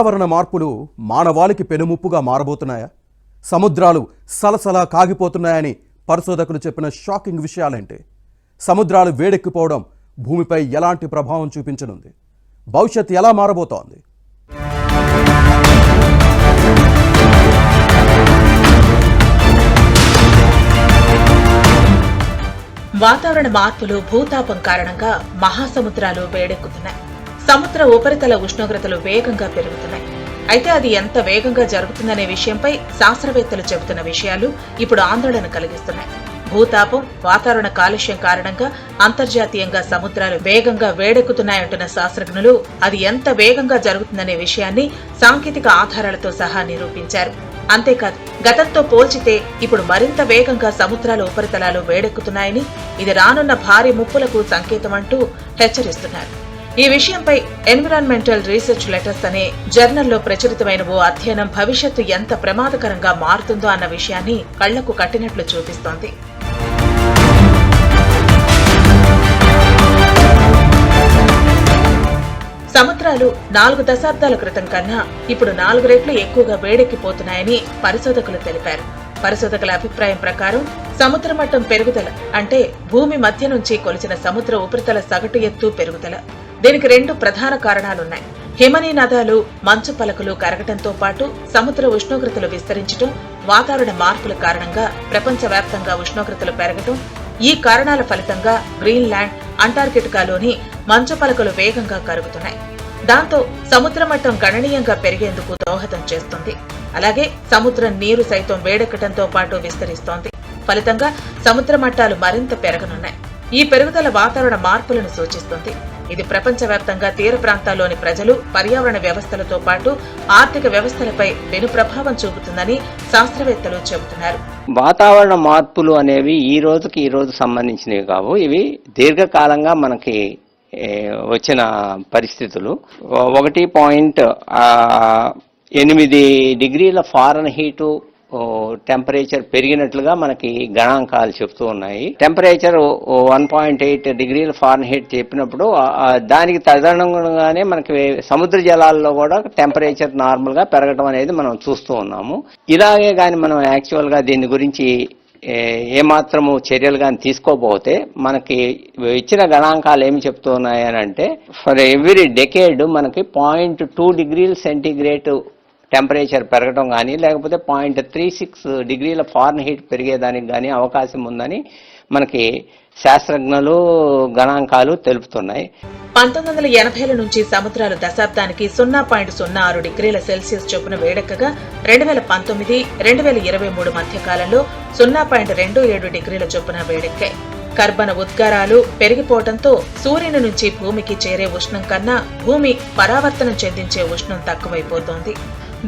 వాతావరణ మార్పులు మానవాళికి పెనుముప్పుగా మారబోతున్నాయా? సముద్రాలు సలసలా కాగిపోతున్నాయని పరిశోధకులు చెప్పిన షాకింగ్ విషయాలేంటి? సముద్రాలు వేడెక్కిపోవడం భూమిపై ఎలాంటి ప్రభావం చూపించనుంది? భవిష్యత్తు ఎలా మారబోతోంది? వాతావరణ మార్పులు భూతాపం కారణంగా మహాసముద్రాలు వేడెక్కుతున్నాయి. సముద్ర ఉపరితల ఉష్ణోగ్రతలు వేగంగా పెరుగుతున్నాయి. అయితే అది ఎంత వేగంగా జరుగుతుందనే విషయంపై శాస్త్రవేత్తలు చెబుతున్న విషయాలు ఇప్పుడు ఆందోళన కలిగిస్తున్నాయి. భూతాపం, వాతావరణ కాలుష్యం కారణంగా అంతర్జాతీయంగా సముద్రాలు వేగంగా వేడెక్కుతున్నాయంటున్న శాస్త్రజ్ఞులు అది ఎంత వేగంగా జరుగుతుందనే విషయాన్ని సాంకేతిక ఆధారాలతో సహా నిరూపించారు. అంతేకాదు, గతంతో పోల్చితే ఇప్పుడు మరింత వేగంగా సముద్రాల ఉపరితలాలు వేడెక్కుతున్నాయని, ఇది రానున్న భారీ ముప్పులకు సంకేతమంటూ హెచ్చరిస్తున్నారు. ఈ విషయంపై ఎన్విరాన్మెంటల్ రీసెర్చ్ లెటర్స్ అనే జర్నల్లో ప్రచురితమైన ఓ అధ్యయనం భవిష్యత్తు ఎంత ప్రమాదకరంగా మారుతుందో అన్న విషయాన్ని కళ్లకు కట్టినట్లు చూపిస్తోంది. సముద్రాలు 4 దశాబ్దాల క్రితం కన్నా ఇప్పుడు 4 రెట్లు ఎక్కువగా వేడెక్కిపోతున్నాయని పరిశోధకులు తెలిపారు. పరిశోధకుల అభిప్రాయం ప్రకారం సముద్ర మట్టం పెరుగుదల అంటే భూమి మధ్య నుంచి కొలిచిన సముద్ర ఉపరితల సగటు ఎత్తు పెరుగుదల. దీనికి 2 ప్రధాన కారణాలున్నాయి. హిమనీ నదాలు, మంచు పలకలు కరగటంతో పాటు సముద్ర ఉష్ణోగ్రతలు విస్తరించడం, వాతావరణ మార్పుల కారణంగా ప్రపంచవ్యాప్తంగా ఉష్ణోగ్రతలు పెరగటం. ఈ కారణాల ఫలితంగా గ్రీన్లాండ్, అంటార్కిటికాలోని మంచు పలకలు వేగంగా కరుగుతున్నాయి. దాంతో సముద్ర మట్టం గణనీయంగా పెరిగేందుకు దోహదం చేస్తుంది. అలాగే సముద్రం నీరు సైతం వేడెక్కడంతో పాటు విస్తరిస్తోంది. ఫలితంగా సముద్ర మట్టాలు మరింత పెరగనున్నాయి. ఈ పెరుగుదల వాతావరణ మార్పులను సూచిస్తుంది. ఇది ప్రపంచవ్యాప్తంగా తీర ప్రాంతాల్లోని ప్రజలు, పర్యావరణ వ్యవస్థలతో పాటు ఆర్థిక వ్యవస్థలపై పెను ప్రభావం చూపుతుందని శాస్త్రవేత్తలు చెబుతున్నారు. వాతావరణ మార్పులు అనేవి ఈ రోజు సంబంధించినవి కావు. ఇవి దీర్ఘకాలంగా మనకి వచ్చిన పరిస్థితులు. 1.8 డిగ్రీల ఫారెన్హీట్ టెంపరేచర్ పెరిగినట్లుగా మనకి గణాంకాలు చెప్తూ ఉన్నాయి. టెంపరేచర్ 1.8 డిగ్రీల ఫారెన్హీట్ చెప్పినప్పుడు దానికి తదనుగుణంగానే మనకి సముద్ర జలాల్లో కూడా టెంపరేచర్ నార్మల్ గా పెరగడం అనేది మనం చూస్తూ ఉన్నాము. ఇలాగే కానీ మనం యాక్చువల్ గా దీని గురించి ఏమాత్రము చర్యలు కానీ తీసుకోకపోతే మనకి ఇచ్చిన గణాంకాలు ఏమి చెప్తున్నాయి అని అంటే, ఫర్ ఎవ్రీ డెకేడ్ మనకి 0.2 డిగ్రీల సెంటీగ్రేడ్ టెంపరేచర్ పెరగడం కానీ, లేకపోతే 0.36 డిగ్రీల ఫారెన్హీట్ పెరిగేదానికి కానీ అవకాశం ఉందని మనకి శాస్త్రజ్ఞులు గణాంకాలు తెలుపుతున్నాయి. 1980ల నుంచి సముద్రాలు దశాబ్దానికి 0.06 డిగ్రీల సెల్సియస్ చొప్పున వేడెక్కగా 2019, 2023 మధ్య కాలంలో 0.27 డిగ్రీల చొప్పున వేడెక్కాయి. కర్బన ఉద్గారాలు పెరిగిపోవడంతో సూర్యుని నుంచి భూమికి చేరే ఉష్ణం కన్నా భూమి పరావర్తనం చెందించే ఉష్ణం తక్కువైపోతోంది.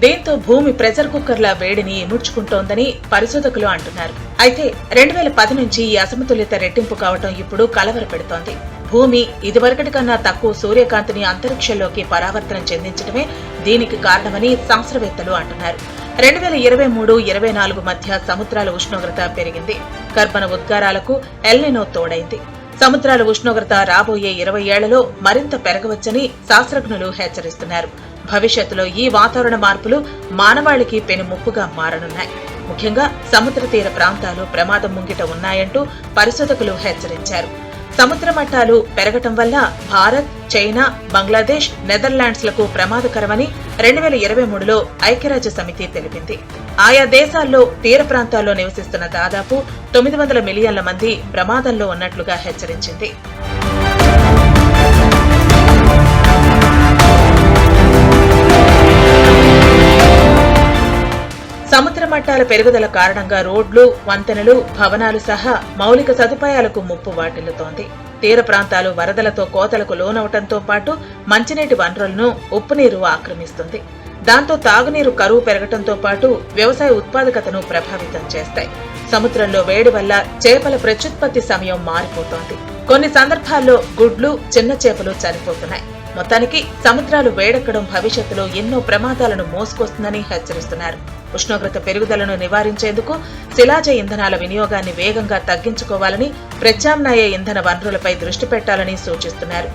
దీంతో భూమి ప్రెషర్ కుక్కర్ల వేడిని ఇముడ్చుకుంటోందని పరిశోధకులు అంటున్నారు. అయితే 2010 నుంచి ఈ అసమతుల్యత రెట్టింపు కావటం ఇప్పుడు కలవరపెడుతోంది. భూమి ఇదివరకటి కన్నా తక్కువ సూర్యకాంతిని అంతరిక్షంలోకి పరావర్తనం చెందించడమే దీనికి కారణమని శాస్త్రవేత్తలు అంటున్నారు. 2023-24 మధ్య సముద్రాల ఉష్ణోగ్రత పెరిగింది. కర్బన ఉద్గారాలకు ఎల్నినో తోడైంది. సముద్రాల ఉష్ణోగ్రత రాబోయే 20 ఏళ్లలో మరింత పెరగవచ్చని శాస్త్రజ్ఞులు హెచ్చరిస్తున్నారు. భవిష్యత్తులో ఈ వాతావరణ మార్పులు మానవాళికి పెనుముప్పుగా మారనున్నాయి. ముఖ్యంగా సముద్ర తీర ప్రాంతాలు ప్రమాదం ముంగిట ఉన్నాయంటూ పరిశోధకులు హెచ్చరించారు. సముద్ర మట్టాలు పెరగటం వల్ల భారత్, చైనా, బంగ్లాదేశ్, నెదర్లాండ్స్ లకు ప్రమాదకరమని 2023లో ఐక్యరాజ్య సమితి తెలిపింది. ఆయా దేశాల్లో తీర ప్రాంతాల్లో నివసిస్తున్న దాదాపు 900 మిలియన్ల మంది ప్రమాదంలో ఉన్నట్లుగా హెచ్చరించింది. సముద్ర మట్టాల పెరుగుదల కారణంగా రోడ్లు, వంతెనలు, భవనాలు సహా మౌలిక సదుపాయాలకు ముప్పు వాటిల్లుతోంది. తీర ప్రాంతాలు వరదలతో కోతలకు లోనవటంతో పాటు మంచినీటి వనరులను ఉప్పునీరు ఆక్రమిస్తుంది. దాంతో తాగునీరు కరువు పెరగటంతో పాటు వ్యవసాయ ఉత్పాదకతను ప్రభావితం చేస్తాయి. సముద్రంలో వేడి వల్ల చేపల ప్రత్యుత్పత్తి సమయం మారిపోతోంది. కొన్ని సందర్భాల్లో గుడ్లు, చిన్న చేపలు చనిపోతున్నాయి. మొత్తానికి సముద్రాలు వేడెక్కడం భవిష్యత్తులో ఎన్నో ప్రమాదాలను మోసుకొస్తుందని హెచ్చరిస్తున్నారు. ఉష్ణోగ్రత పెరుగుదలను నివారించేందుకు శిలాజ ఇంధనాల వినియోగాన్ని వేగంగా తగ్గించుకోవాలని, ప్రత్యామ్నాయ ఇంధన వనరులపై దృష్టి పెట్టాలని సూచిస్తున్నారు.